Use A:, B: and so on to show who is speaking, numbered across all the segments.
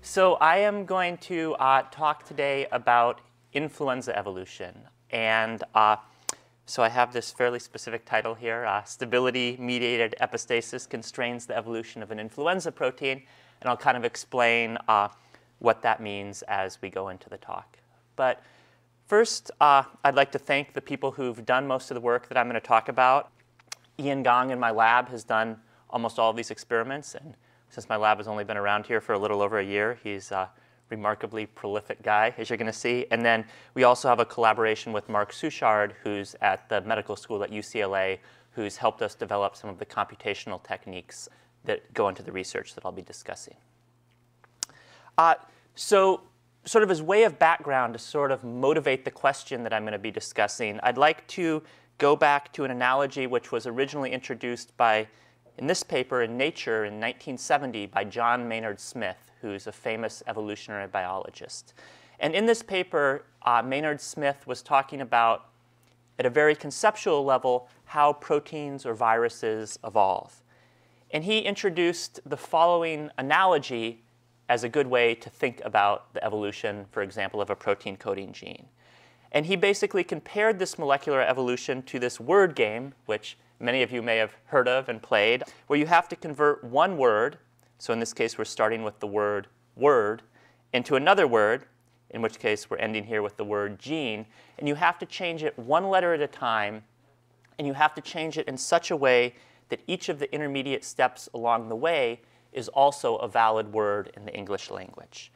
A: So I am going to talk today about influenza evolution. And so I have this fairly specific title here, Stability-Mediated Epistasis Constrains the Evolution of an Influenza Protein. And I'll kind of explain what that means as we go into the talk. But first, I'd like to thank the people who've done most of the work that I'm going to talk about. Ian Gong in my lab has done almost all of these experiments. And since my lab has only been around here for a little over a year, he's a remarkably prolific guy, as you're going to see. And then we also have a collaboration with Mark Suchard, who's at the medical school at UCLA, who's helped us develop some of the computational techniques that go into the research that I'll be discussing. So sort of as way of background to sort of motivate the question that I'm going to be discussing, I'd like to go back to an analogy which was originally introduced in this paper in Nature in 1970 by John Maynard Smith, who's a famous evolutionary biologist. And in this paper, Maynard Smith was talking about, at a very conceptual level, how proteins or viruses evolve. And he introduced the following analogy as a good way to think about the evolution, for example, of a protein coding gene. And he basically compared this molecular evolution to this word game, which many of you may have heard of and played, where you have to convert one word, so in this case we're starting with the word word, into another word, in which case we're ending here with the word gene, and you have to change it one letter at a time, and you have to change it in such a way that each of the intermediate steps along the way is also a valid word in the English language.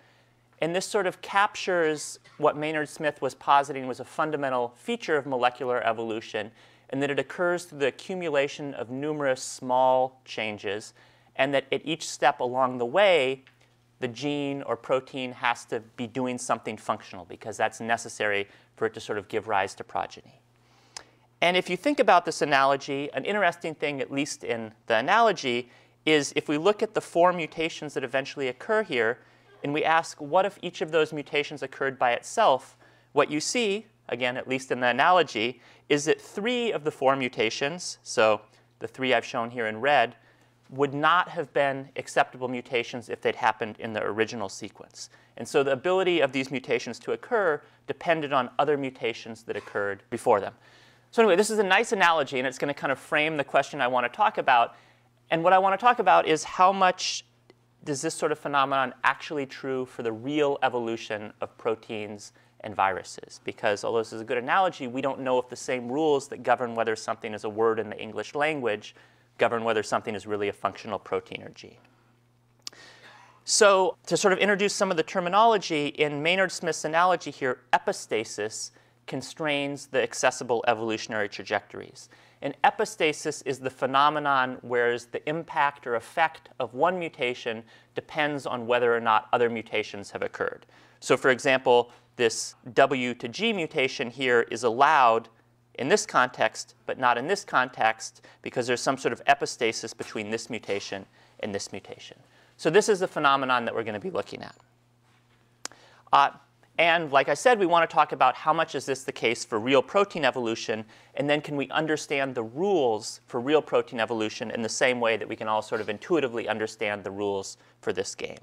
A: And this sort of captures what Maynard Smith was positing was a fundamental feature of molecular evolution, and that it occurs through the accumulation of numerous small changes, and that at each step along the way, the gene or protein has to be doing something functional, because that's necessary for it to sort of give rise to progeny. And if you think about this analogy, an interesting thing, at least in the analogy, is if we look at the 4 mutations that eventually occur here, and we ask, what if each of those mutations occurred by itself? What you see, again, at least in the analogy, is that 3 of the 4 mutations, so the 3 I've shown here in red, would not have been acceptable mutations if they'd happened in the original sequence. And so the ability of these mutations to occur depended on other mutations that occurred before them. So anyway, this is a nice analogy, and it's going to kind of frame the question I want to talk about. And what I want to talk about is how much is this sort of phenomenon actually true for the real evolution of proteins and viruses? Because although this is a good analogy, we don't know if the same rules that govern whether something is a word in the English language govern whether something is really a functional protein or gene. So to sort of introduce some of the terminology, in Maynard Smith's analogy here, epistasis constrains the accessible evolutionary trajectories. And epistasis is the phenomenon where the impact or effect of one mutation depends on whether or not other mutations have occurred. So for example, this W to G mutation here is allowed in this context, but not in this context, because there's some sort of epistasis between this mutation and this mutation. So this is the phenomenon that we're going to be looking at. And like I said, we want to talk about how much is this the case for real protein evolution, and then can we understand the rules for real protein evolution in the same way that we can all sort of intuitively understand the rules for this game.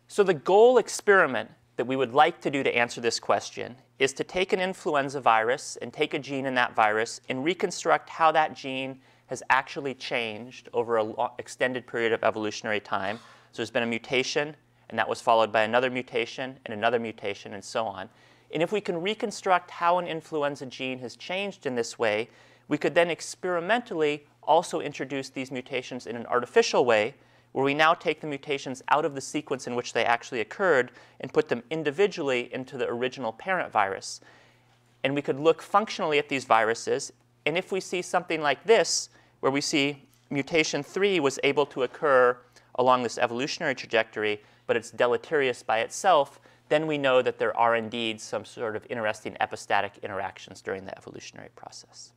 A: So the goal experiment that we would like to do to answer this question is to take an influenza virus and take a gene in that virus and reconstruct how that gene has actually changed over an extended period of evolutionary time. So there's been a mutation, and that was followed by another mutation, and so on. And if we can reconstruct how an influenza gene has changed in this way, we could then experimentally also introduce these mutations in an artificial way, where we now take the mutations out of the sequence in which they actually occurred and put them individually into the original parent virus. And we could look functionally at these viruses, and if we see something like this, where we see mutation 3 was able to occur along this evolutionary trajectory, but it's deleterious by itself, then we know that there are indeed some sort of interesting epistatic interactions during the evolutionary process.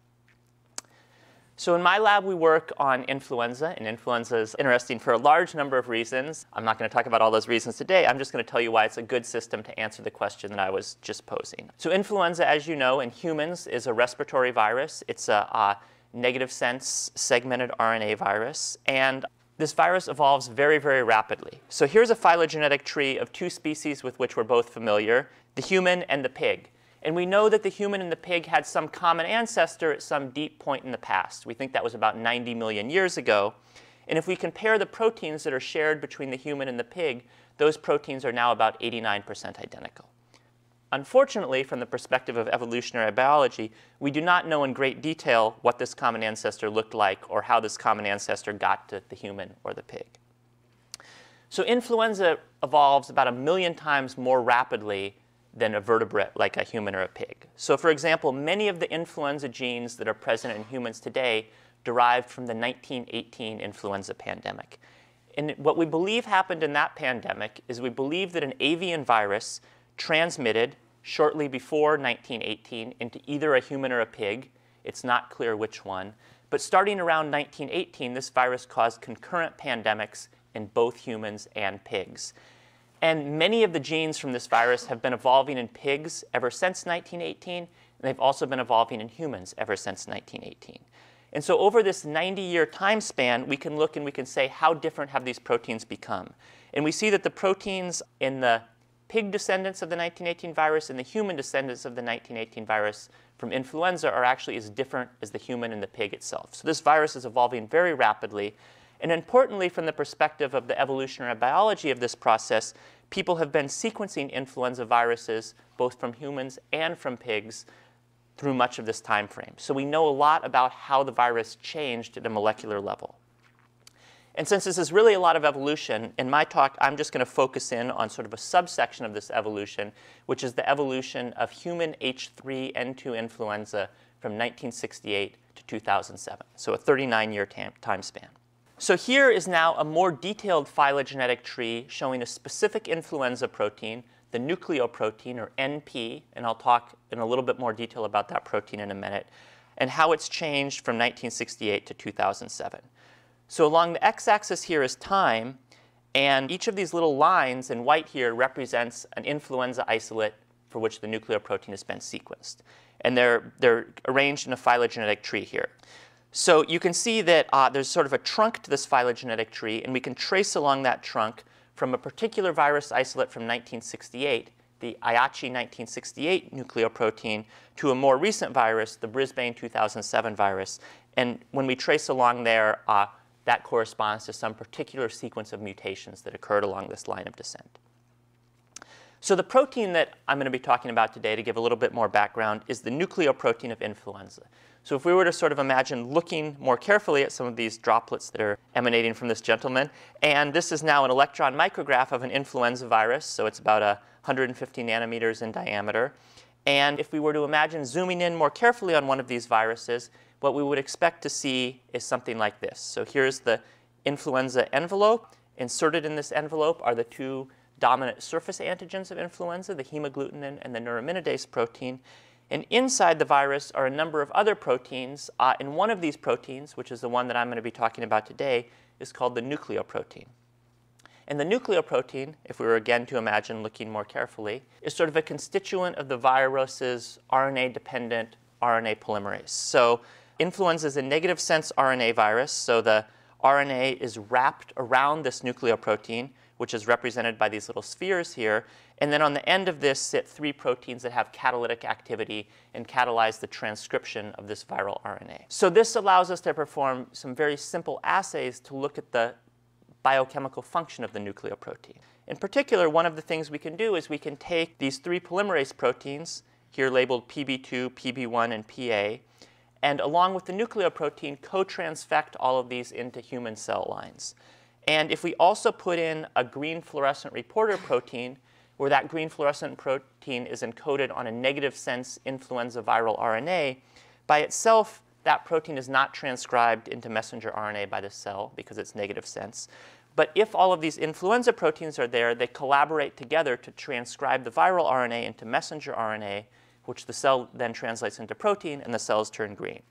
A: So in my lab, we work on influenza, and influenza is interesting for a large number of reasons. I'm not going to talk about all those reasons today. I'm just going to tell you why it's a good system to answer the question that I was just posing. So influenza, as you know, in humans is a respiratory virus. It's a negative sense segmented RNA virus. And this virus evolves very, very rapidly. So here's a phylogenetic tree of two species with which we're both familiar, the human and the pig. And we know that the human and the pig had some common ancestor at some deep point in the past. We think that was about 90 million years ago. And if we compare the proteins that are shared between the human and the pig, those proteins are now about 89% identical. Unfortunately, from the perspective of evolutionary biology, we do not know in great detail what this common ancestor looked like or how this common ancestor got to the human or the pig. So influenza evolves about 1 million times more rapidly than a vertebrate like a human or a pig. So for example, many of the influenza genes that are present in humans today derived from the 1918 influenza pandemic. And what we believe happened in that pandemic is we believe that an avian virus transmitted shortly before 1918 into either a human or a pig. It's not clear which one. But starting around 1918, this virus caused concurrent pandemics in both humans and pigs. And many of the genes from this virus have been evolving in pigs ever since 1918, and they've also been evolving in humans ever since 1918. And so over this 90-year time span, we can look and we can say, how different have these proteins become? And we see that the proteins in the pig descendants of the 1918 virus and the human descendants of the 1918 virus from influenza are actually as different as the human and the pig itself. So this virus is evolving very rapidly. And importantly, from the perspective of the evolutionary biology of this process, people have been sequencing influenza viruses both from humans and from pigs through much of this time frame. So we know a lot about how the virus changed at a molecular level. And since this is really a lot of evolution, in my talk, I'm just going to focus in on sort of a subsection of this evolution, which is the evolution of human H3N2 influenza from 1968 to 2007, so a 39-year time span. So here is now a more detailed phylogenetic tree showing a specific influenza protein, the nucleoprotein, or NP, and I'll talk in a little bit more detail about that protein in a minute, and how it's changed from 1968 to 2007. So along the x-axis here is time, and each of these little lines in white here represents an influenza isolate for which the nucleoprotein has been sequenced. And they're arranged in a phylogenetic tree here. So you can see that there's sort of a trunk to this phylogenetic tree, and we can trace along that trunk from a particular virus isolate from 1968, the Ayachi 1968 nucleoprotein, to a more recent virus, the Brisbane 2007 virus. And when we trace along there, that corresponds to some particular sequence of mutations that occurred along this line of descent. So the protein that I'm going to be talking about today, to give a little bit more background, is the nucleoprotein of influenza. So if we were to sort of imagine looking more carefully at some of these droplets that are emanating from this gentleman, and this is now an electron micrograph of an influenza virus, so it's about 150 nanometers in diameter. And if we were to imagine zooming in more carefully on one of these viruses, what we would expect to see is something like this. So here's the influenza envelope. Inserted in this envelope are the two dominant surface antigens of influenza, the hemagglutinin and the neuraminidase protein. And inside the virus are a number of other proteins. And one of these proteins, which is the one that I'm going to be talking about today, is called the nucleoprotein. And the nucleoprotein, if we were again to imagine looking more carefully, is sort of a constituent of the virus's RNA-dependent RNA polymerase. So influenza is a negative sense RNA virus, so the RNA is wrapped around this nucleoprotein, which is represented by these little spheres here. And then on the end of this sit three proteins that have catalytic activity and catalyze the transcription of this viral RNA. So this allows us to perform some very simple assays to look at the biochemical function of the nucleoprotein. In particular, one of the things we can do is we can take these three polymerase proteins, here labeled PB2, PB1, and PA, and along with the nucleoprotein, co-transfect all of these into human cell lines. And if we also put in a green fluorescent reporter protein, where that green fluorescent protein is encoded on a negative sense influenza viral RNA, by itself, that protein is not transcribed into messenger RNA by the cell because it's negative sense. But if all of these influenza proteins are there, they collaborate together to transcribe the viral RNA into messenger RNA, which the cell then translates into protein, and the cells turn green.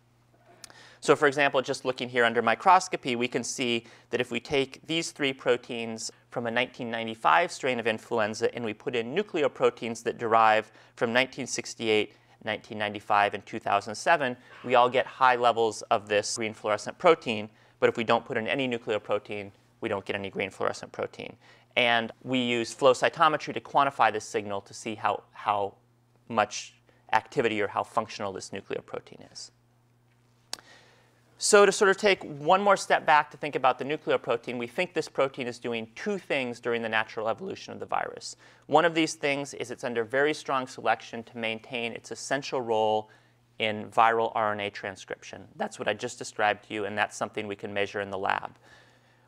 A: So for example, just looking here under microscopy, we can see that if we take these three proteins from a 1995 strain of influenza and we put in nucleoproteins that derive from 1968, 1995, and 2007, we all get high levels of this green fluorescent protein. but if we don't put in any nucleoprotein, we don't get any green fluorescent protein. And we use flow cytometry to quantify this signal to see how much activity or how functional this nucleoprotein is. So to sort of take one more step back to think about the nucleoprotein, we think this protein is doing two things during the natural evolution of the virus. One of these things is it's under very strong selection to maintain its essential role in viral RNA transcription. That's what I just described to you, and that's something we can measure in the lab.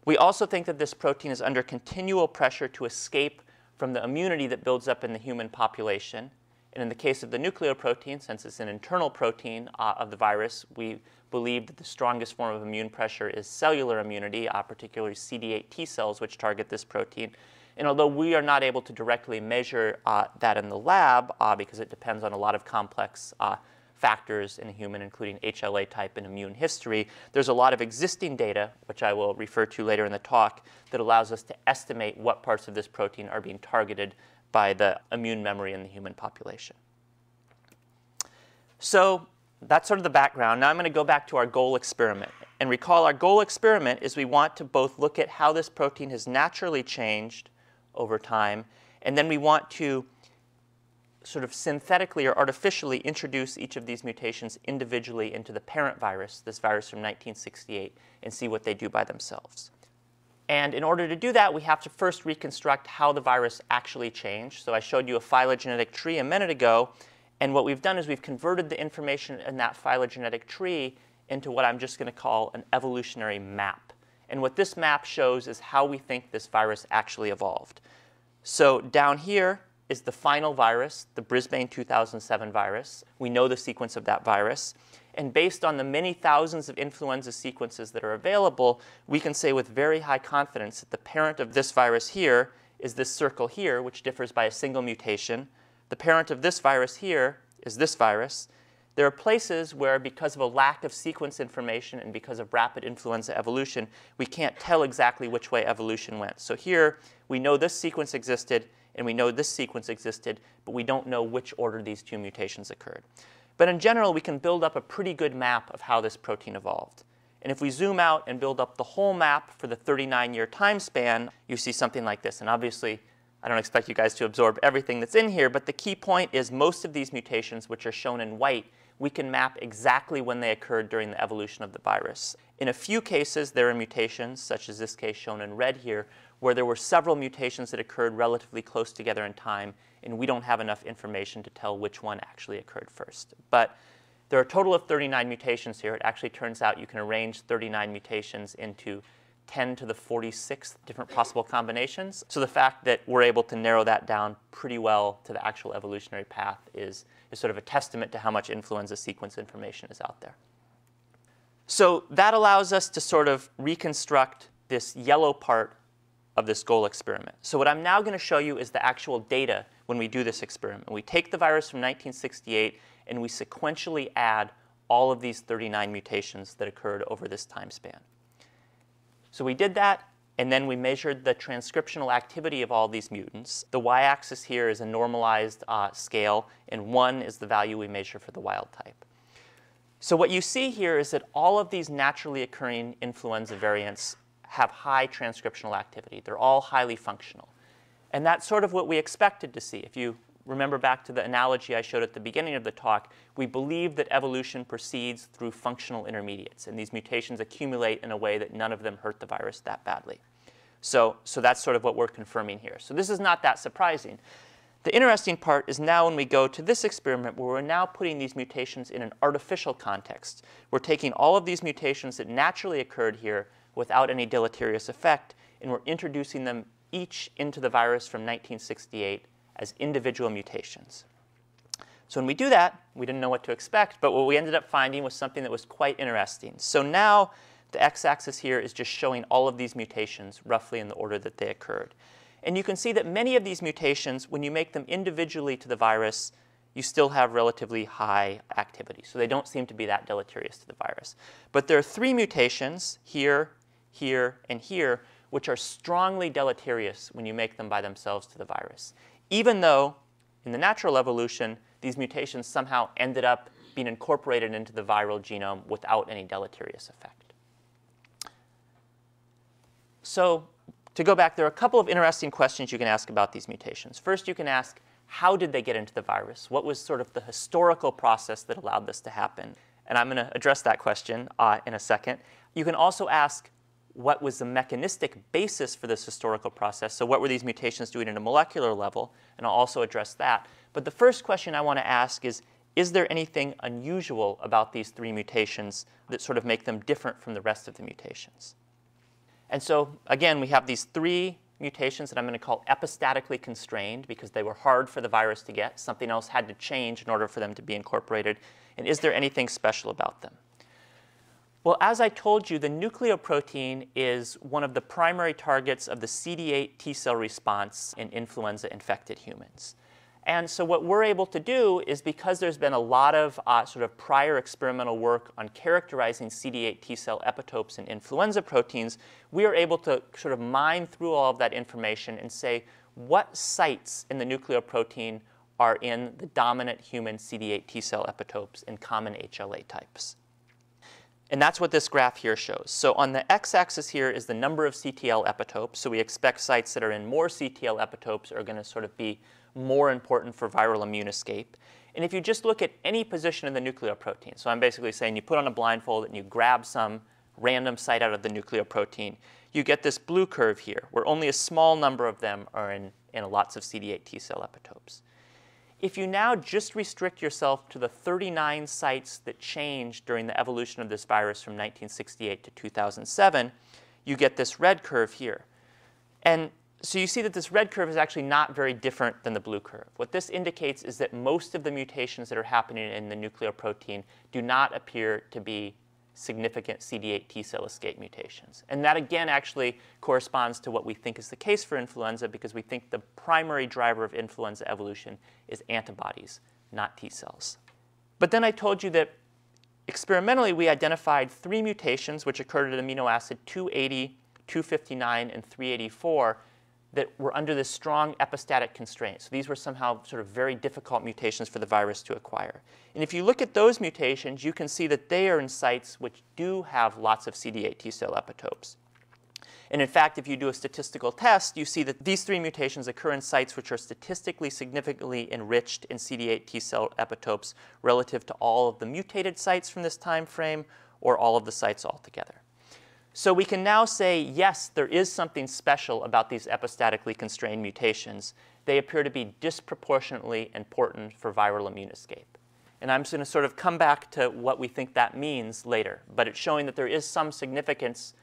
A: We also think that this protein is under continual pressure to escape from the immunity that builds up in the human population. And in the case of the nucleoprotein, since it's an internal protein of the virus, we believe that the strongest form of immune pressure is cellular immunity, particularly CD8 T cells, which target this protein. And although we are not able to directly measure that in the lab, because it depends on a lot of complex factors in a human, including HLA type and immune history, there's a lot of existing data, which I will refer to later in the talk, that allows us to estimate what parts of this protein are being targeted by the immune memory in the human population. So that's sort of the background. Now I'm going to go back to our goal experiment. And recall our goal experiment is we want to both look at how this protein has naturally changed over time, and then we want to sort of synthetically or artificially introduce each of these mutations individually into the parent virus, this virus from 1968, and see what they do by themselves. And in order to do that, we have to first reconstruct how the virus actually changed. So I showed you a phylogenetic tree a minute ago, and what we've done is we've converted the information in that phylogenetic tree into what I'm just going to call an evolutionary map. And what this map shows is how we think this virus actually evolved. So down here is the final virus, the Brisbane 2007 virus. We know the sequence of that virus. And based on the many thousands of influenza sequences that are available, we can say with very high confidence that the parent of this virus here is this circle here, which differs by a single mutation. The parent of this virus here is this virus. There are places where, because of a lack of sequence information and because of rapid influenza evolution, we can't tell exactly which way evolution went. So here, we know this sequence existed, and we know this sequence existed, but we don't know which order these two mutations occurred. But in general, we can build up a pretty good map of how this protein evolved. And if we zoom out and build up the whole map for the 39-year time span, you see something like this. And obviously, I don't expect you guys to absorb everything that's in here, but the key point is most of these mutations, which are shown in white, we can map exactly when they occurred during the evolution of the virus. In a few cases, there are mutations, such as this case shown in red here, where there were several mutations that occurred relatively close together in time, and we don't have enough information to tell which one actually occurred first. But there are a total of 39 mutations here. It actually turns out you can arrange 39 mutations into 10 to the 46th different possible combinations. So the fact that we're able to narrow that down pretty well to the actual evolutionary path is sort of a testament to how much influenza sequence information is out there. So that allows us to sort of reconstruct this yellow part of this goal experiment. So what I'm now going to show you is the actual data when we do this experiment. We take the virus from 1968 and we sequentially add all of these 39 mutations that occurred over this time span. So we did that, and then we measured the transcriptional activity of all these mutants. The y-axis here is a normalized scale, and 1 is the value we measure for the wild type. So what you see here is that all of these naturally occurring influenza variants have high transcriptional activity. They're all highly functional. And that's sort of what we expected to see. If you remember back to the analogy I showed at the beginning of the talk, we believe that evolution proceeds through functional intermediates, and these mutations accumulate in a way that none of them hurt the virus that badly. So that's sort of what we're confirming here. So this is not that surprising. The interesting part is now when we go to this experiment where we're now putting these mutations in an artificial context. We're taking all of these mutations that naturally occurred here without any deleterious effect, and we're introducing them each into the virus from 1968 as individual mutations. So when we do that, we didn't know what to expect, but what we ended up finding was something that was quite interesting. So now the x-axis here is just showing all of these mutations roughly in the order that they occurred. And you can see that many of these mutations, when you make them individually to the virus, you still have relatively high activity. So they don't seem to be that deleterious to the virus. But there are 3 mutations, here, here, and here, which are strongly deleterious when you make them by themselves to the virus, even though in the natural evolution, these mutations somehow ended up being incorporated into the viral genome without any deleterious effect. So to go back, there are a couple of interesting questions you can ask about these mutations. First, you can ask, how did they get into the virus? What was sort of the historical process that allowed this to happen? And I'm going to address that question in a second. You can also ask, what was the mechanistic basis for this historical process? So what were these mutations doing at a molecular level? And I'll also address that. But the first question I want to ask is there anything unusual about these three mutations that sort of make them different from the rest of the mutations? And so, again, we have these three mutations that I'm going to call epistatically constrained because they were hard for the virus to get. Something else had to change in order for them to be incorporated. And is there anything special about them? Well, as I told you, the nucleoprotein is one of the primary targets of the CD8 T-cell response in influenza-infected humans. And so what we're able to do is, because there's been a lot of sort of prior experimental work on characterizing CD8 T-cell epitopes in influenza proteins, we are able to sort of mine through all of that information and say what sites in the nucleoprotein are in the dominant human CD8 T-cell epitopes in common HLA types. And that's what this graph here shows. So on the x-axis here is the number of CTL epitopes. So we expect sites that are in more CTL epitopes are going to sort of be more important for viral immune escape. And if you just look at any position in the nucleoprotein, so I'm basically saying you put on a blindfold and you grab some random site out of the nucleoprotein, you get this blue curve here, where only a small number of them are in lots of CD8 T-cell epitopes. If you now just restrict yourself to the 39 sites that changed during the evolution of this virus from 1968 to 2007, you get this red curve here. And so you see that this red curve is actually not very different than the blue curve. What this indicates is that most of the mutations that are happening in the nucleoprotein do not appear to be significant CD8 T-cell escape mutations. And that, again, actually corresponds to what we think is the case for influenza, because we think the primary driver of influenza evolution is antibodies, not T-cells. But then I told you that experimentally we identified three mutations which occurred at amino acid 280, 259, and 384 that were under this strong epistatic constraint. So these were somehow sort of very difficult mutations for the virus to acquire. And if you look at those mutations, you can see that they are in sites which do have lots of CD8 T-cell epitopes. And in fact, if you do a statistical test, you see that these three mutations occur in sites which are statistically significantly enriched in CD8 T-cell epitopes relative to all of the mutated sites from this time frame or all of the sites altogether. So we can now say, yes, there is something special about these epistatically constrained mutations. They appear to be disproportionately important for viral immune escape. And I'm just going to sort of come back to what we think that means later. But it's showing that there is some significance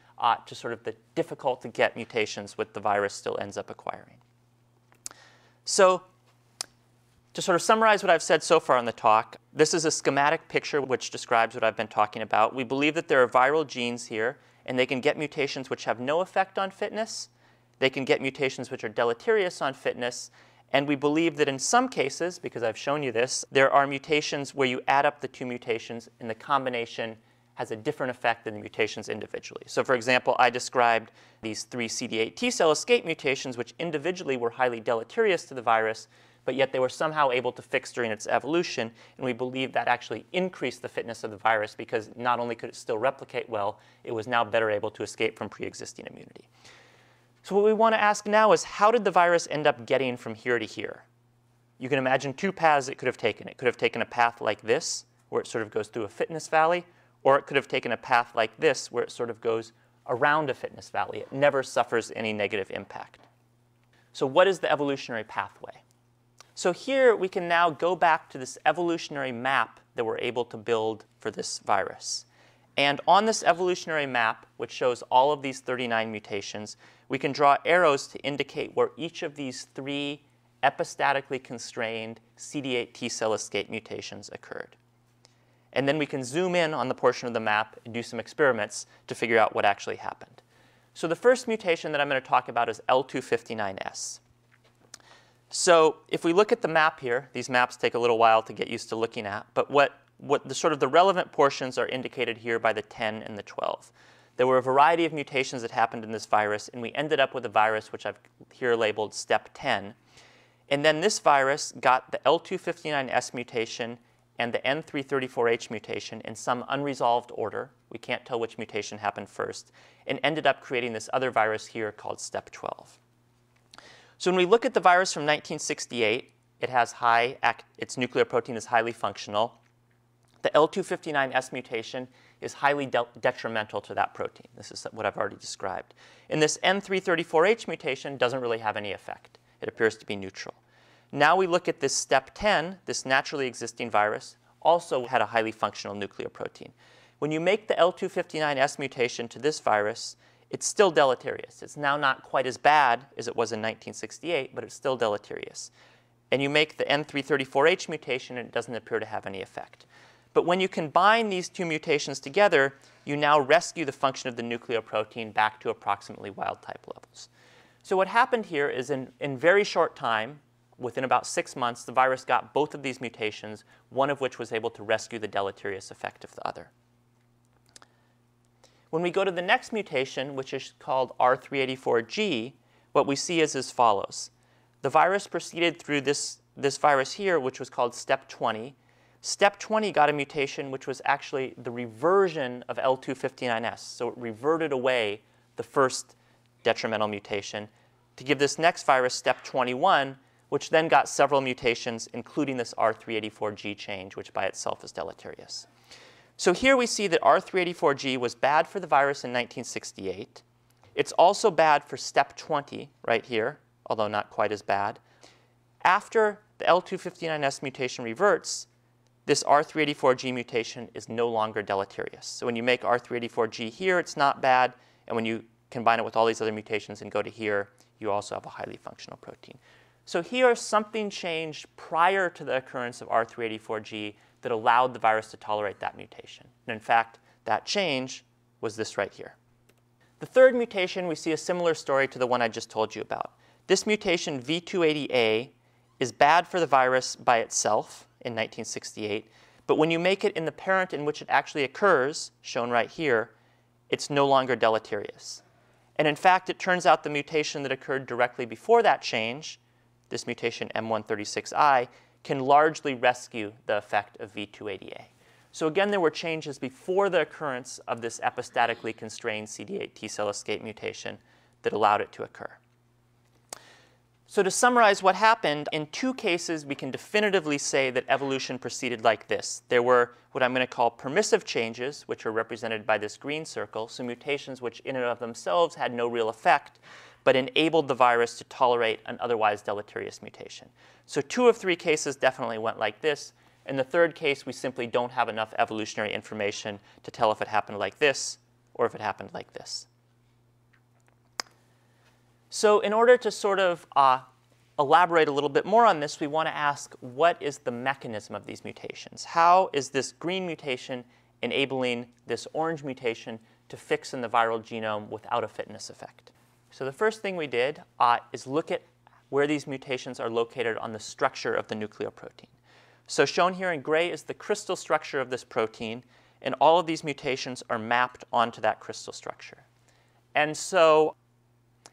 A: to sort of the difficult-to-get mutations which the virus still ends up acquiring. So to sort of summarize what I've said so far in the talk, this is a schematic picture which describes what I've been talking about. We believe that there are viral genes here, and they can get mutations which have no effect on fitness. They can get mutations which are deleterious on fitness. And we believe that in some cases, because I've shown you this, there are mutations where you add up the two mutations and the combination has a different effect than the mutations individually. So for example, I described these three CD8 T-cell escape mutations which individually were highly deleterious to the virus, but yet they were somehow able to fix during its evolution. And we believe that actually increased the fitness of the virus because not only could it still replicate well, it was now better able to escape from pre-existing immunity. So what we want to ask now is, how did the virus end up getting from here to here? You can imagine two paths it could have taken. It could have taken a path like this, where it sort of goes through a fitness valley, or it could have taken a path like this, where it sort of goes around a fitness valley. It never suffers any negative impact. So what is the evolutionary pathway? So here we can now go back to this evolutionary map that we're able to build for this virus. And on this evolutionary map, which shows all of these 39 mutations, we can draw arrows to indicate where each of these three epistatically constrained CD8 T-cell escape mutations occurred. And then we can zoom in on the portion of the map and do some experiments to figure out what actually happened. So the first mutation that I'm going to talk about is L259S. So if we look at the map here, these maps take a little while to get used to looking at, but what the sort of the relevant portions are indicated here by the 10 and the 12. There were a variety of mutations that happened in this virus, and we ended up with a virus which I've here labeled step 10. And then this virus got the L259S mutation and the N334H mutation in some unresolved order. We can't tell which mutation happened first, and ended up creating this other virus here called step 12. So when we look at the virus from 1968, it has its nuclear protein is highly functional. The L259S mutation is highly detrimental to that protein. This is what I've already described. And this N334H mutation doesn't really have any effect. It appears to be neutral. Now we look at this step 10, this naturally existing virus, also had a highly functional nucleoprotein. When you make the L259S mutation to this virus, it's still deleterious. It's now not quite as bad as it was in 1968, but it's still deleterious. And you make the N334H mutation, and it doesn't appear to have any effect. But when you combine these two mutations together, you now rescue the function of the nucleoprotein back to approximately wild-type levels. So what happened here is in very short time, within about 6 months, the virus got both of these mutations, one of which was able to rescue the deleterious effect of the other. When we go to the next mutation, which is called R384G, what we see is as follows. The virus proceeded through this virus here, which was called step 20. Step 20 got a mutation which was actually the reversion of L259S. So it reverted away the first detrimental mutation to give this next virus, step 21, which then got several mutations, including this R384G change, which by itself is deleterious. So here we see that R384G was bad for the virus in 1968. It's also bad for step 20 right here, although not quite as bad. After the L259S mutation reverts, this R384G mutation is no longer deleterious. So when you make R384G here, it's not bad. And when you combine it with all these other mutations and go to here, you also have a highly functional protein. So here, something changed prior to the occurrence of R384G that allowed the virus to tolerate that mutation. And in fact, that change was this right here. The third mutation, we see a similar story to the one I just told you about. This mutation, V280A, is bad for the virus by itself in 1968, but when you make it in the parent in which it actually occurs, shown right here, it's no longer deleterious. And in fact, it turns out the mutation that occurred directly before that change, this mutation M136I, can largely rescue the effect of V280A. So again, there were changes before the occurrence of this epistatically constrained CD8 T-cell escape mutation that allowed it to occur. So to summarize what happened, in two cases, we can definitively say that evolution proceeded like this. There were what I'm going to call permissive changes, which are represented by this green circle, so mutations which in and of themselves had no real effect, but enabled the virus to tolerate an otherwise deleterious mutation. So 2 of 3 cases definitely went like this. In the third case, we simply don't have enough evolutionary information to tell if it happened like this or if it happened like this. So in order to sort of elaborate a little bit more on this, we want to ask, what is the mechanism of these mutations? How is this green mutation enabling this orange mutation to fix in the viral genome without a fitness effect? So the first thing we did is look at where these mutations are located on the structure of the nucleoprotein. So shown here in gray is the crystal structure of this protein, and all of these mutations are mapped onto that crystal structure. And so,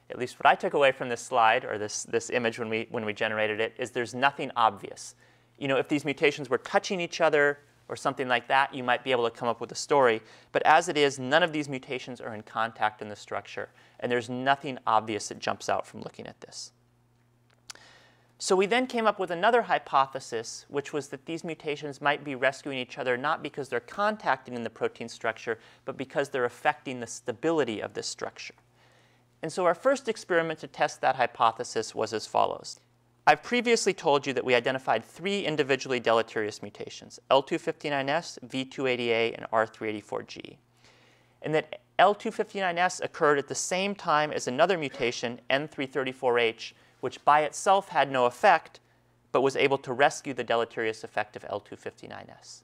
A: at least what I took away from this slide, or this image when we generated it, is there's nothing obvious. You know, if these mutations were touching each other or something like that, you might be able to come up with a story. But as it is, none of these mutations are in contact in the structure, and there's nothing obvious that jumps out from looking at this. So we then came up with another hypothesis, which was that these mutations might be rescuing each other not because they're contacting in the protein structure, but because they're affecting the stability of this structure. And so our first experiment to test that hypothesis was as follows. I've previously told you that we identified 3 individually deleterious mutations, L259S, V280A, and R384G. And that L259S occurred at the same time as another mutation, N334H, which by itself had no effect, but was able to rescue the deleterious effect of L259S.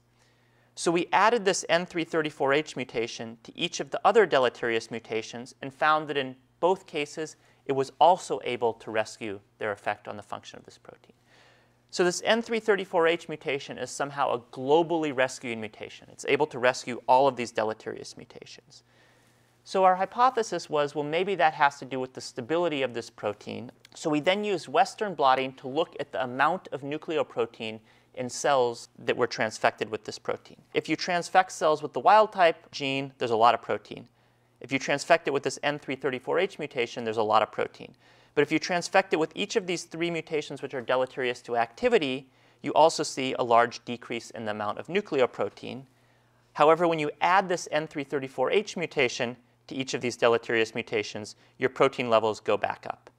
A: So we added this N334H mutation to each of the other deleterious mutations and found that in both cases, it was also able to rescue their effect on the function of this protein. So this N334H mutation is somehow a globally rescuing mutation. It's able to rescue all of these deleterious mutations. So our hypothesis was, well, maybe that has to do with the stability of this protein. So we then used Western blotting to look at the amount of nucleoprotein in cells that were transfected with this protein. If you transfect cells with the wild type gene, there's a lot of protein. If you transfect it with this N334H mutation, there's a lot of protein. But if you transfect it with each of these 3 mutations which are deleterious to activity, you also see a large decrease in the amount of nucleoprotein. However, when you add this N334H mutation to each of these deleterious mutations, your protein levels go back up.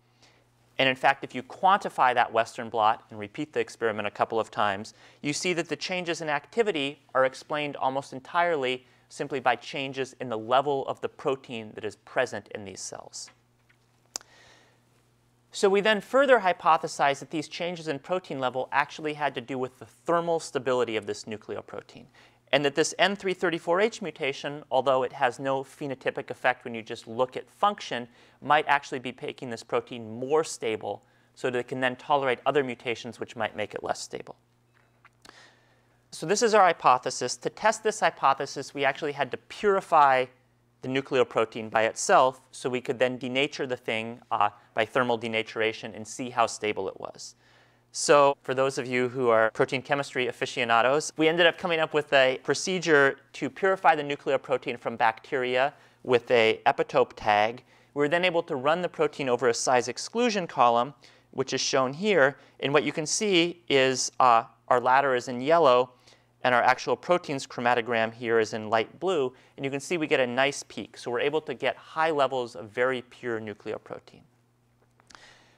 A: And in fact, if you quantify that Western blot and repeat the experiment a couple of times, you see that the changes in activity are explained almost entirely simply by changes in the level of the protein that is present in these cells. So we then further hypothesized that these changes in protein level actually had to do with the thermal stability of this nucleoprotein, and that this N334H mutation, although it has no phenotypic effect when you just look at function, might actually be making this protein more stable so that it can then tolerate other mutations which might make it less stable. So this is our hypothesis. To test this hypothesis, we actually had to purify the nucleoprotein by itself so we could then denature the thing by thermal denaturation and see how stable it was. So for those of you who are protein chemistry aficionados, we ended up coming up with a procedure to purify the nucleoprotein from bacteria with an epitope tag. We were then able to run the protein over a size exclusion column, which is shown here. And what you can see is our ladder is in yellow, and our actual protein's chromatogram here is in light blue. And you can see we get a nice peak. So we're able to get high levels of very pure nucleoprotein.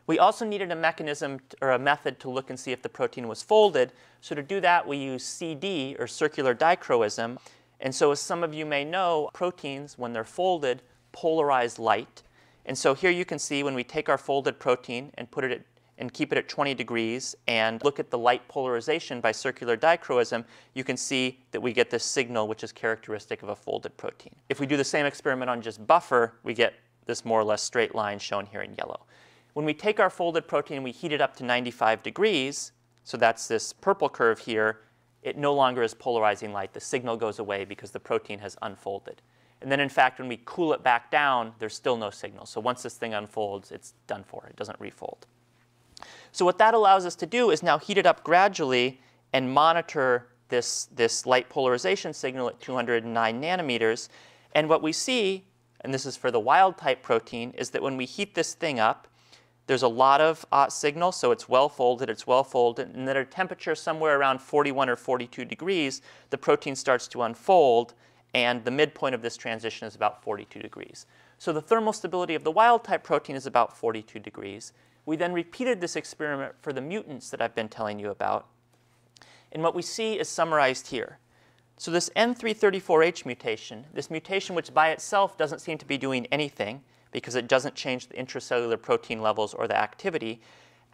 A: We also needed a mechanism or a method to look and see if the protein was folded. So to do that, we use CD, or circular dichroism. And so as some of you may know, proteins, when they're folded, polarize light. And so here you can see when we take our folded protein and put it and keep it at 20 degrees and look at the light polarization by circular dichroism, you can see that we get this signal which is characteristic of a folded protein. If we do the same experiment on just buffer, we get this more or less straight line shown here in yellow. When we take our folded protein and we heat it up to 95 degrees, so that's this purple curve here, it no longer is polarizing light. The signal goes away because the protein has unfolded. And then in fact, when we cool it back down, there's still no signal. So once this thing unfolds, it's done for. It doesn't refold. So what that allows us to do is now heat it up gradually and monitor this light polarization signal at 209 nanometers. And what we see, and this is for the wild type protein, is that when we heat this thing up, there's a lot of signal, so it's well folded, and then at a temperature somewhere around 41 or 42 degrees, the protein starts to unfold, and the midpoint of this transition is about 42 degrees. So the thermal stability of the wild type protein is about 42 degrees. We then repeated this experiment for the mutants that I've been telling you about, and what we see is summarized here. So this N334H mutation, this mutation which by itself doesn't seem to be doing anything, because it doesn't change the intracellular protein levels or the activity,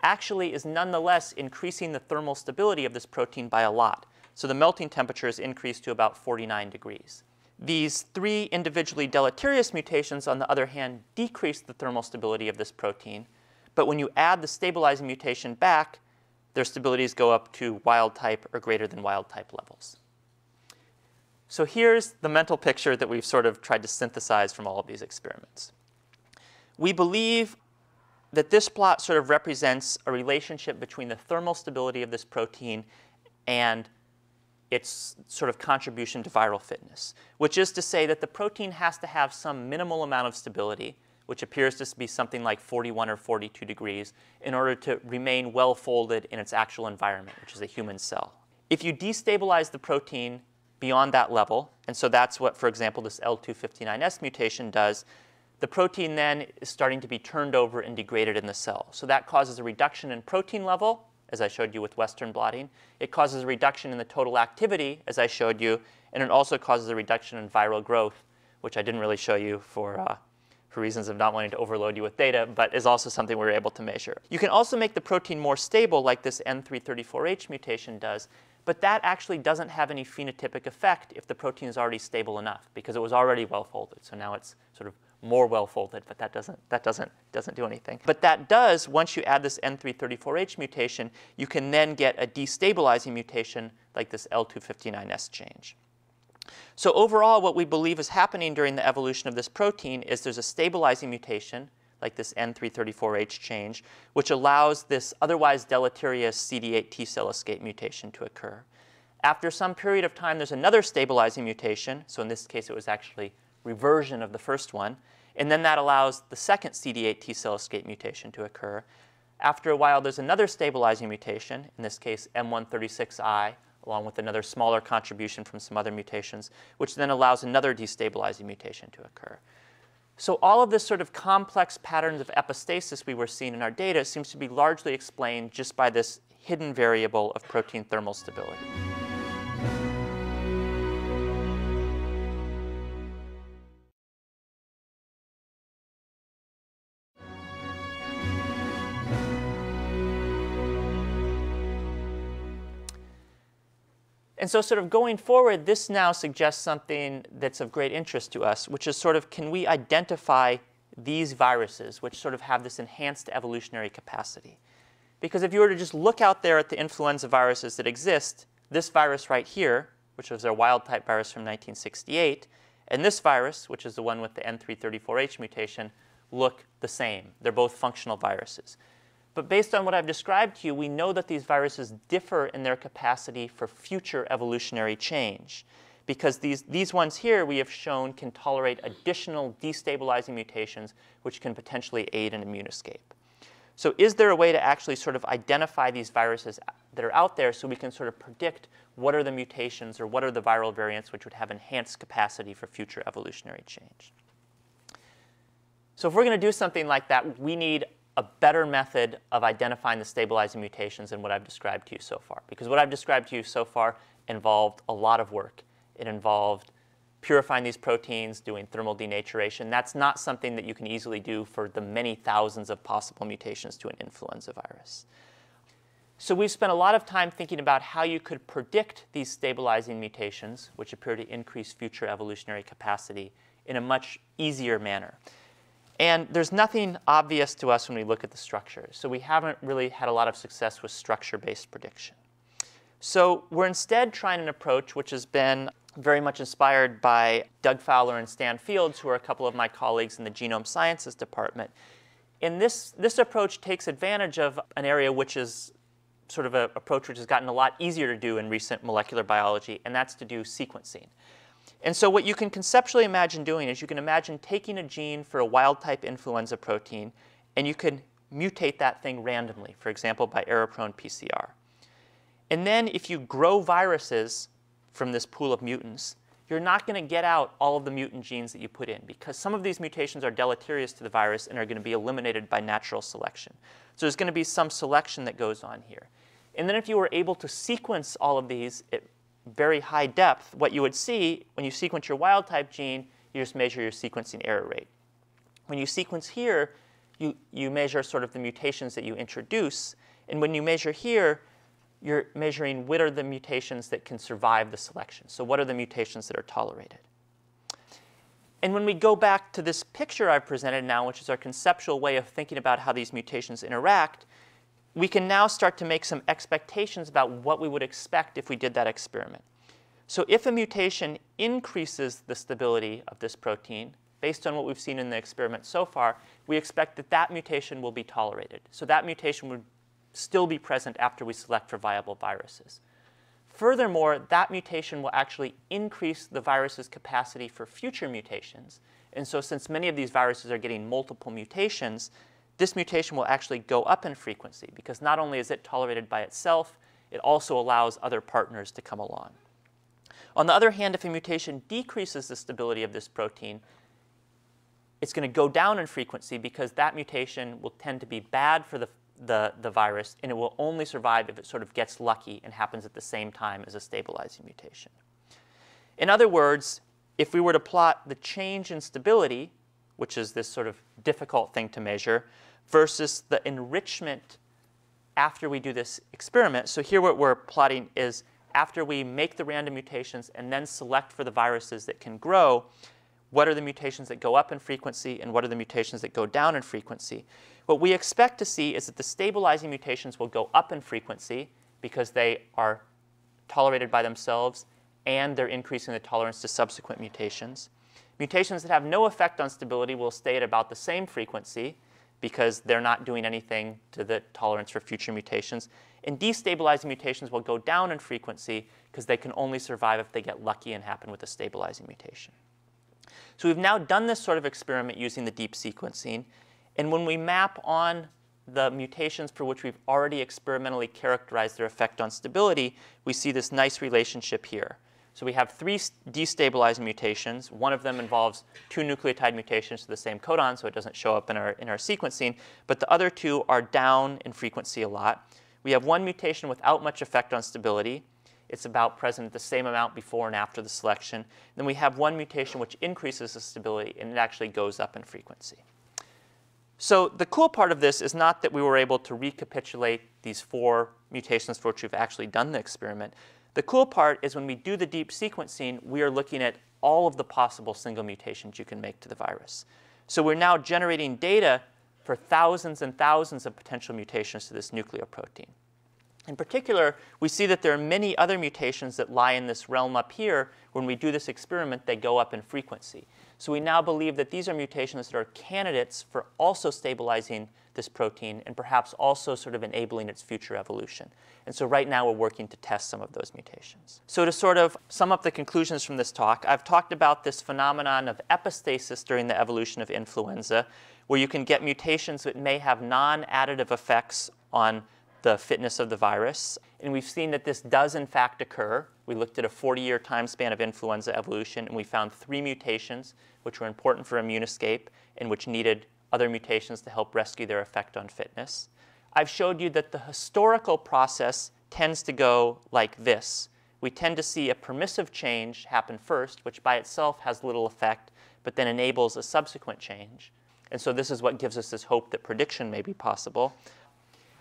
A: actually is nonetheless increasing the thermal stability of this protein by a lot. So the melting temperature is increased to about 49 degrees. These 3 individually deleterious mutations, on the other hand, decrease the thermal stability of this protein. But when you add the stabilizing mutation back, their stabilities go up to wild type or greater than wild type levels. So here's the mental picture that we've sort of tried to synthesize from all of these experiments. We believe that this plot sort of represents a relationship between the thermal stability of this protein and its sort of contribution to viral fitness, which is to say that the protein has to have some minimal amount of stability, which appears to be something like 41 or 42 degrees, in order to remain well folded in its actual environment, which is a human cell. If you destabilize the protein beyond that level, and so that's what, for example, this L259S mutation does, the protein then is starting to be turned over and degraded in the cell. So that causes a reduction in protein level, as I showed you with Western blotting. It causes a reduction in the total activity, as I showed you, and it also causes a reduction in viral growth, which I didn't really show you for reasons of not wanting to overload you with data, but is also something we were able to measure. You can also make the protein more stable, like this N334H mutation does, but that actually doesn't have any phenotypic effect if the protein is already stable enough, because it was already well folded. So now it's sort of more well folded, but that doesn't do anything. But that does, once you add this N334H mutation, you can then get a destabilizing mutation like this L259S change. So overall, what we believe is happening during the evolution of this protein is there's a stabilizing mutation, like this N334H change, which allows this otherwise deleterious CD8 T cell escape mutation to occur. After some period of time, there's another stabilizing mutation. So in this case, it was actually reversion of the first one. And then that allows the second CD8 T cell escape mutation to occur. After a while, there's another stabilizing mutation, in this case M136I, along with another smaller contribution from some other mutations, which then allows another destabilizing mutation to occur. So all of this sort of complex patterns of epistasis we were seeing in our data seems to be largely explained just by this hidden variable of protein thermal stability. And so sort of going forward, this now suggests something that's of great interest to us, which is sort of, can we identify these viruses, which sort of have this enhanced evolutionary capacity? Because if you were to just look out there at the influenza viruses that exist, this virus right here, which was our wild-type virus from 1968, and this virus, which is the one with the N334H mutation, look the same. They're both functional viruses. But based on what I've described to you, we know that these viruses differ in their capacity for future evolutionary change. Because these ones here, we have shown, can tolerate additional destabilizing mutations, which can potentially aid in immune escape. So is there a way to actually sort of identify these viruses that are out there so we can sort of predict what are the mutations or what are the viral variants which would have enhanced capacity for future evolutionary change? So if we're going to do something like that, we need a better method of identifying the stabilizing mutations than what I've described to you so far. Because what I've described to you so far involved a lot of work. It involved purifying these proteins, doing thermal denaturation. That's not something that you can easily do for the many thousands of possible mutations to an influenza virus. So we've spent a lot of time thinking about how you could predict these stabilizing mutations, which appear to increase future evolutionary capacity, in a much easier manner. And there's nothing obvious to us when we look at the structure. So we haven't really had a lot of success with structure-based prediction. So we're instead trying an approach which has been very much inspired by Doug Fowler and Stan Fields, who are a couple of my colleagues in the Genome Sciences department. And this approach takes advantage of an area which is sort of an approach which has gotten a lot easier to do in recent molecular biology, and that's to do sequencing. And so what you can conceptually imagine doing is you can imagine taking a gene for a wild-type influenza protein, and you can mutate that thing randomly, for example, by error-prone PCR. And then if you grow viruses from this pool of mutants, you're not going to get out all of the mutant genes that you put in, because some of these mutations are deleterious to the virus and are going to be eliminated by natural selection. So there's going to be some selection that goes on here. And then if you were able to sequence all of these at very high depth, what you would see when you sequence your wild-type gene, you just measure your sequencing error rate. When you sequence here, you measure sort of the mutations that you introduce. And when you measure here, you're measuring what are the mutations that can survive the selection. So what are the mutations that are tolerated? And when we go back to this picture I've presented now, which is our conceptual way of thinking about how these mutations interact, we can now start to make some expectations about what we would expect if we did that experiment. So if a mutation increases the stability of this protein, based on what we've seen in the experiment so far, we expect that that mutation will be tolerated. So that mutation would still be present after we select for viable viruses. Furthermore, that mutation will actually increase the virus's capacity for future mutations. And so since many of these viruses are getting multiple mutations, this mutation will actually go up in frequency, because not only is it tolerated by itself, it also allows other partners to come along. On the other hand, if a mutation decreases the stability of this protein, it's going to go down in frequency, because that mutation will tend to be bad for the virus, and it will only survive if it sort of gets lucky and happens at the same time as a stabilizing mutation. In other words, if we were to plot the change in stability, which is this sort of difficult thing to measure, versus the enrichment after we do this experiment. So here what we're plotting is after we make the random mutations and then select for the viruses that can grow, what are the mutations that go up in frequency and what are the mutations that go down in frequency? What we expect to see is that the stabilizing mutations will go up in frequency because they are tolerated by themselves and they're increasing the tolerance to subsequent mutations. Mutations that have no effect on stability will stay at about the same frequency because they're not doing anything to the tolerance for future mutations. And destabilizing mutations will go down in frequency because they can only survive if they get lucky and happen with a stabilizing mutation. So we've now done this sort of experiment using the deep sequencing. And when we map on the mutations for which we've already experimentally characterized their effect on stability, we see this nice relationship here. So we have 3 destabilizing mutations. One of them involves 2 nucleotide mutations to the same codon, so it doesn't show up in our sequencing. But the other 2 are down in frequency a lot. We have 1 mutation without much effect on stability. It's about present the same amount before and after the selection. Then we have 1 mutation which increases the stability, and it actually goes up in frequency. So the cool part of this is not that we were able to recapitulate these 4 mutations for which we've actually done the experiment. The cool part is when we do the deep sequencing, we are looking at all of the possible single mutations you can make to the virus. So we're now generating data for thousands and thousands of potential mutations to this nucleoprotein. In particular, we see that there are many other mutations that lie in this realm up here. When we do this experiment, they go up in frequency. So we now believe that these are mutations that are candidates for also stabilizing this protein and perhaps also sort of enabling its future evolution. And so right now we're working to test some of those mutations. So to sort of sum up the conclusions from this talk, I've talked about this phenomenon of epistasis during the evolution of influenza, where you can get mutations that may have non-additive effects on the fitness of the virus. And we've seen that this does in fact occur. We looked at a 40-year time span of influenza evolution, and we found 3 mutations which were important for immune escape and which needed other mutations to help rescue their effect on fitness. I've showed you that the historical process tends to go like this. We tend to see a permissive change happen first, which by itself has little effect, but then enables a subsequent change. And so this is what gives us this hope that prediction may be possible.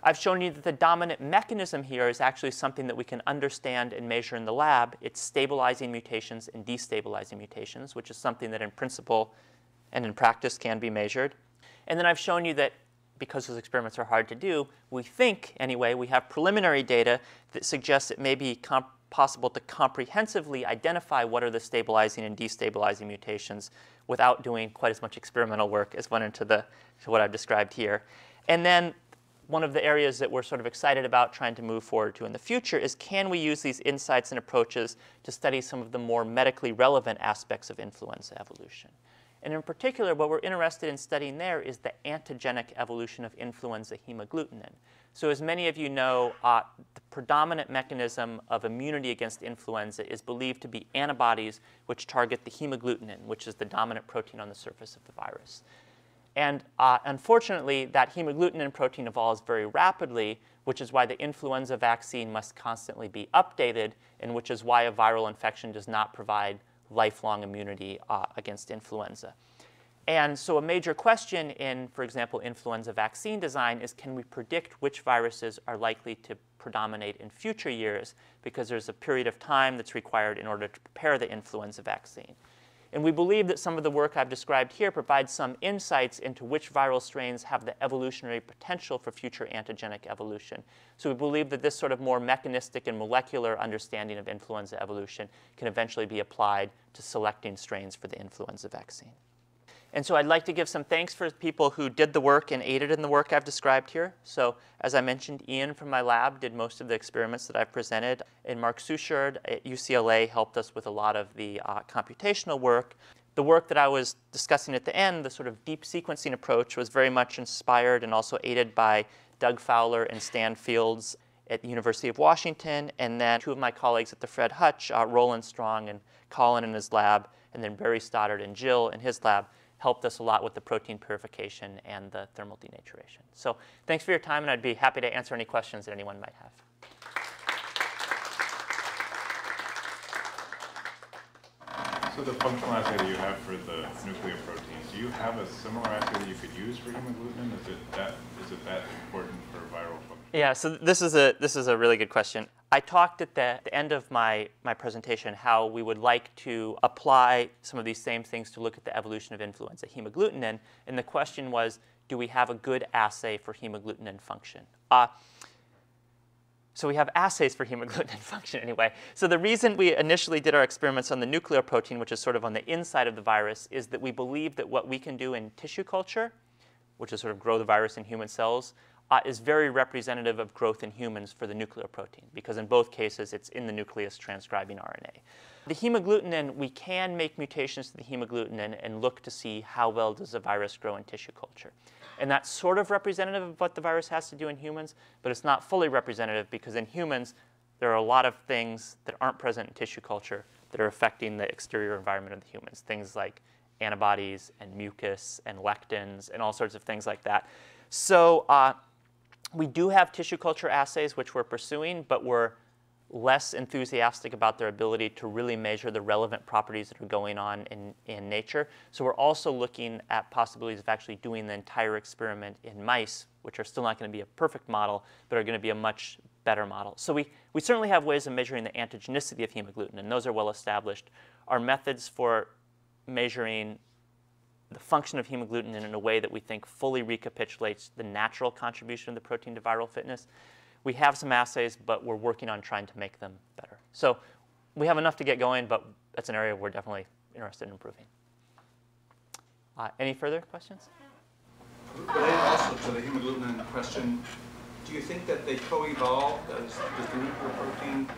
A: I've shown you that the dominant mechanism here is actually something that we can understand and measure in the lab. It's stabilizing mutations and destabilizing mutations, which is something that in principle and in practice can be measured. And then I've shown you that because those experiments are hard to do, we think, anyway, we have preliminary data that suggests it may be possible to comprehensively identify what are the stabilizing and destabilizing mutations without doing quite as much experimental work as went into to what I've described here. And then one of the areas that we're sort of excited about trying to move forward to in the future is, can we use these insights and approaches to study some of the more medically relevant aspects of influenza evolution? And in particular, what we're interested in studying there is the antigenic evolution of influenza hemagglutinin. So as many of you know, the predominant mechanism of immunity against influenza is believed to be antibodies which target the hemagglutinin, which is the dominant protein on the surface of the virus. And unfortunately, that hemagglutinin protein evolves very rapidly, which is why the influenza vaccine must constantly be updated, and which is why a viral infection does not provide lifelong immunity against influenza. And so a major question in, for example, influenza vaccine design is, can we predict which viruses are likely to predominate in future years, because there's a period of time that's required in order to prepare the influenza vaccine. And we believe that some of the work I've described here provides some insights into which viral strains have the evolutionary potential for future antigenic evolution. So we believe that this sort of more mechanistic and molecular understanding of influenza evolution can eventually be applied to selecting strains for the influenza vaccine. And so I'd like to give some thanks for people who did the work and aided in the work I've described here. So as I mentioned, Ian from my lab did most of the experiments that I've presented. And Mark Suchard at UCLA helped us with a lot of the computational work. The work that I was discussing at the end, the sort of deep sequencing approach, was very much inspired and also aided by Doug Fowler and Stan Fields at the University of Washington, and then 2 of my colleagues at the Fred Hutch, Roland Strong and Colin in his lab, and then Barry Stoddard and Jill in his lab, helped us a lot with the protein purification and the thermal denaturation. So thanks for your time, and I'd be happy to answer any questions that anyone might have.
B: So the functional assay that you have for the nucleoproteins, do you have a similar assay that you could use for hemagglutinin? Is it that important for viral function?
A: Yeah, so this is a really good question. I talked at the end of my presentation how we would like to apply some of these same things to look at the evolution of influenza hemagglutinin, and the question was, do we have a good assay for hemagglutinin function? So we have assays for hemagglutinin function anyway. So the reason we initially did our experiments on the nucleoprotein, which is sort of on the inside of the virus, is that we believe that what we can do in tissue culture which is sort of grow the virus in human cells, is very representative of growth in humans for the nuclear protein, because in both cases it's in the nucleus transcribing RNA. The hemagglutinin, we can make mutations to the hemagglutinin and look to see how well does the virus grow in tissue culture. And that's sort of representative of what the virus has to do in humans, but it's not fully representative because in humans there are a lot of things that aren't present in tissue culture that are affecting the exterior environment of the humans, things like antibodies and mucus and lectins and all sorts of things like that. So we do have tissue culture assays which we're pursuing, but we're less enthusiastic about their ability to really measure the relevant properties that are going on in nature. So we're also looking at possibilities of actually doing the entire experiment in mice, which are still not going to be a perfect model, but are going to be a much better model. So we certainly have ways of measuring the antigenicity of hemagglutinin, and those are well established. Our methods for measuring the function of hemagglutinin in a way that we think fully recapitulates the natural contribution of the protein to viral fitness. We have some assays, but we're working on trying to make them better. So we have enough to get going, but that's an area we're definitely interested in improving. Any further questions?
C: Related also to the hemagglutinin question, do you think that they co-evolve? Does the nuclear protein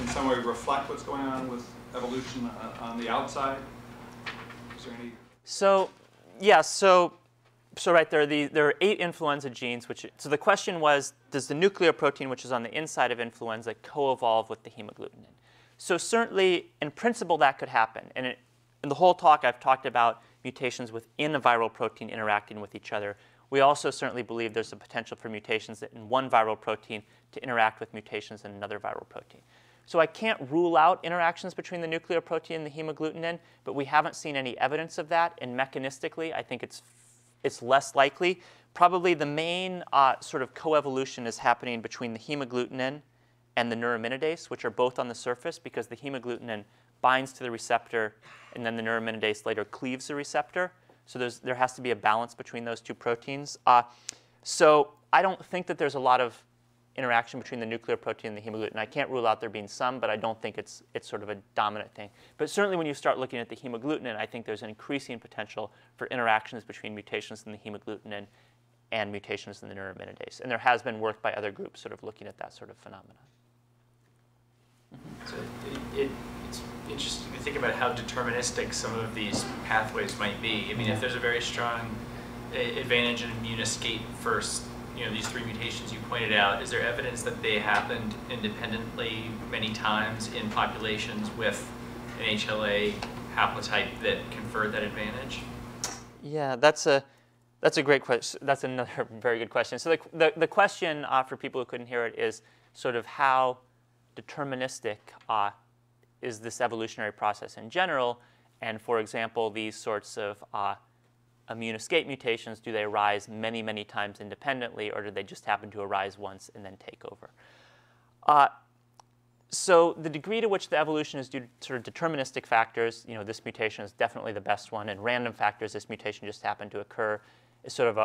C: in some way reflect what's going on with evolution on the outside? Is there any?
A: So, yeah, so right there, there are 8 influenza genes. So the question was, does the nuclear protein, which is on the inside of influenza, co-evolve with the hemagglutinin? So certainly, in principle, that could happen. And in the whole talk, I've talked about mutations within a viral protein interacting with each other. We also certainly believe there's a potential for mutations in one viral protein to interact with mutations in another viral protein. So I can't rule out interactions between the nuclear protein and the hemagglutinin, but we haven't seen any evidence of that. And mechanistically, I think it's less likely. Probably the main sort of coevolution is happening between the hemagglutinin and the neuraminidase, which are both on the surface because the hemagglutinin binds to the receptor, and then the neuraminidase later cleaves the receptor. So there has to be a balance between those two proteins. So I don't think that there's a lot of interaction between the nuclear protein and the hemagglutinin. I can't rule out there being some, but I don't think it's sort of a dominant thing. But certainly when you start looking at the hemagglutinin, I think there's an increasing potential for interactions between mutations in the hemagglutinin and mutations in the neuraminidase. And there has been work by other groups sort of looking at that sort of phenomenon.
D: So it's interesting to think about how deterministic some of these pathways might be. I mean, if there's a very strong advantage in immune escape for these 3 mutations you pointed out, is there evidence that they happened independently many times in populations with an HLA haplotype that conferred that advantage?
A: Yeah, that's a great question. That's another very good question. So the question for people who couldn't hear it is sort of how deterministic is this evolutionary process in general, and for example, these sorts of immune escape mutations, do they arise many, many times independently, or do they just happen to arise once and then take over? So the degree to which the evolution is due to sort of deterministic factors, this mutation is definitely the best one, and random factors, this mutation just happened to occur, is sort of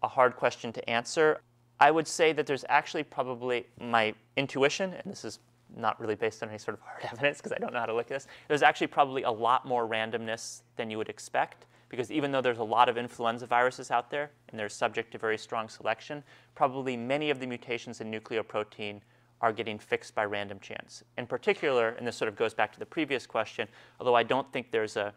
A: a hard question to answer. I would say that there's actually probably my intuition, and this is not really based on any sort of hard evidence because I don't know how to look at this, there's actually probably a lot more randomness than you would expect, because even though there's a lot of influenza viruses out there and they're subject to very strong selection, probably many of the mutations in nucleoprotein are getting fixed by random chance. In particular, and this sort of goes back to the previous question, although I don't think there's a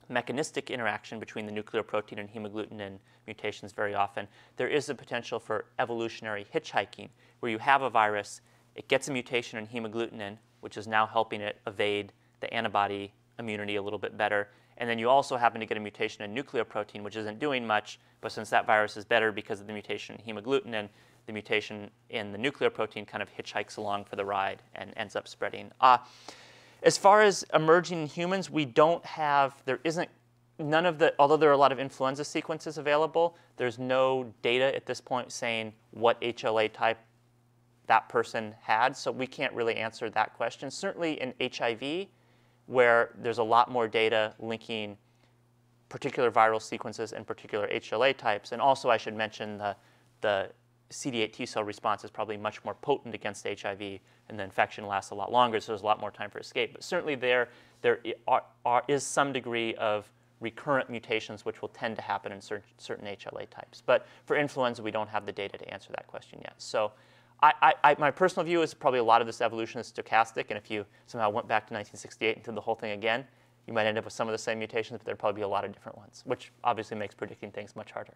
A: mechanistic interaction between the nucleoprotein and hemagglutinin mutations very often, there is a potential for evolutionary hitchhiking, where you have a virus, it gets a mutation in hemagglutinin, which is now helping it evade the antibody immunity a little bit better. And then you also happen to get a mutation in nucleoprotein, which isn't doing much, but since that virus is better because of the mutation in hemagglutinin, the mutation in the nucleoprotein kind of hitchhikes along for the ride and ends up spreading. As far as emerging in humans, we don't have, there isn't, none of the, although there are a lot of influenza sequences available, there's no data at this point saying what HLA type that person had, so we can't really answer that question. Certainly in HIV, where there's a lot more data linking particular viral sequences and particular HLA types, and also I should mention the CD8 T cell response is probably much more potent against HIV, and the infection lasts a lot longer, so there's a lot more time for escape. But certainly there is some degree of recurrent mutations which will tend to happen in certain HLA types. But for influenza, we don't have the data to answer that question yet. So my personal view is probably a lot of this evolution is stochastic, and if you somehow went back to 1968 and did the whole thing again, you might end up with some of the same mutations, but there'd probably be a lot of different ones, which obviously makes predicting things much harder.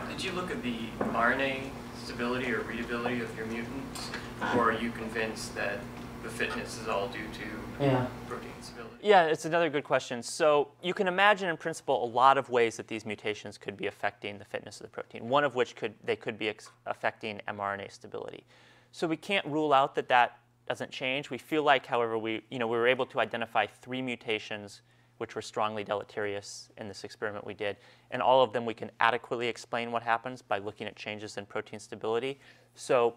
E: Did you look at the RNA stability or readability of your mutants, or are you convinced that the fitness is all due to protein stability?
A: Yeah, it's another good question. So you can imagine, in principle, a lot of ways that these mutations could be affecting the fitness of the protein, one of which they could be affecting mRNA stability. So we can't rule out that that doesn't change. We feel like, however, we were able to identify 3 mutations which were strongly deleterious in this experiment we did. And all of them we can adequately explain what happens by looking at changes in protein stability. So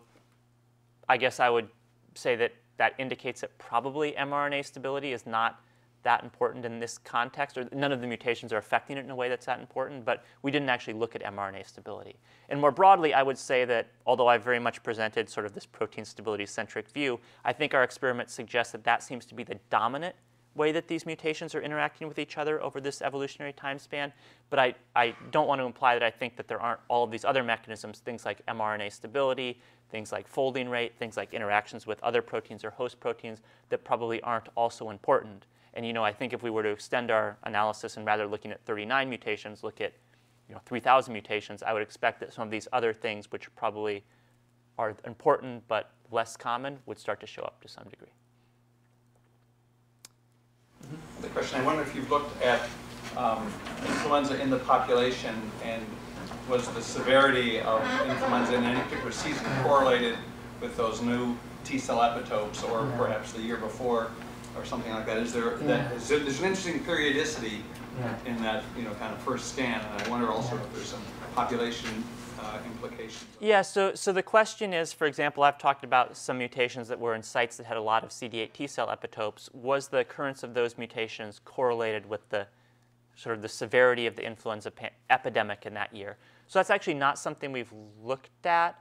A: I guess I would say that that indicates that probably mRNA stability is not that important in this context, or none of the mutations are affecting it in a way that's that important, but we didn't actually look at mRNA stability. And more broadly, I would say that although I very much presented sort of this protein stability-centric view, I think our experiment suggests that that seems to be the dominant way that these mutations are interacting with each other over this evolutionary time span. But I don't want to imply that I think that there aren't all of these other mechanisms, things like mRNA stability, things like folding rate, things like interactions with other proteins or host proteins that probably aren't also important. And I think if we were to extend our analysis and rather looking at 39 mutations, look at 3,000 mutations, I would expect that some of these other things, which probably are important but less common, would start to show up to some degree.
C: The question, I wonder if you've looked at influenza in the population, and was the severity of influenza in any particular season correlated with those new T-cell epitopes, or perhaps the year before, or something like that? There's an interesting periodicity in that kind of first scan, and I wonder also if there's some population implications.
A: Yeah, so the question is, for example, I've talked about some mutations that were in sites that had a lot of CD8 T-cell epitopes. Was the occurrence of those mutations correlated with the sort of the severity of the influenza epidemic in that year? So that's actually not something we've looked at.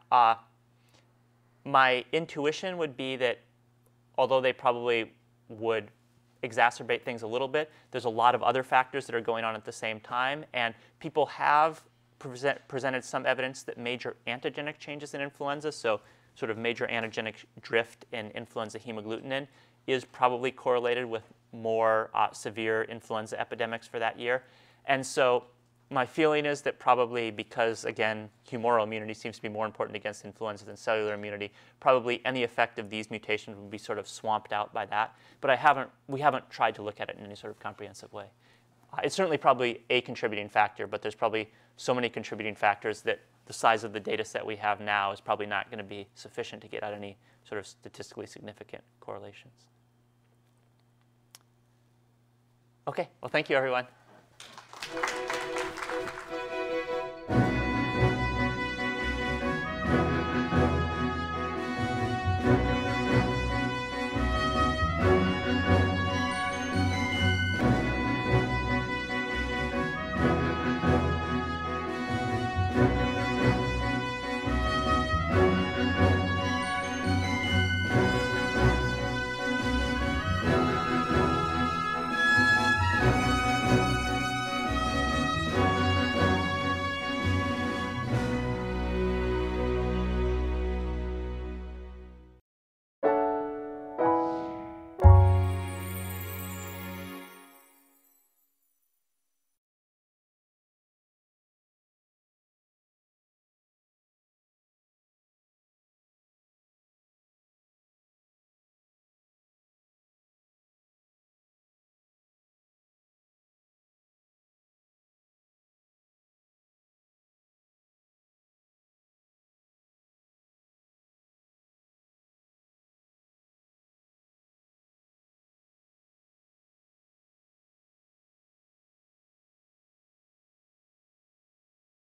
A: My intuition would be that although they probably would exacerbate things a little bit, there's a lot of other factors that are going on at the same time, and people have presented some evidence that major antigenic changes in influenza, so sort of major antigenic drift in influenza hemagglutinin, is probably correlated with more severe influenza epidemics for that year. And so my feeling is that probably because, again, humoral immunity seems to be more important against influenza than cellular immunity, probably any effect of these mutations would be sort of swamped out by that. But we haven't tried to look at it in any sort of comprehensive way. It's certainly probably a contributing factor, but there's probably so many contributing factors that the size of the data set we have now is probably not going to be sufficient to get at any sort of statistically significant correlations. Okay, well, thank you, everyone.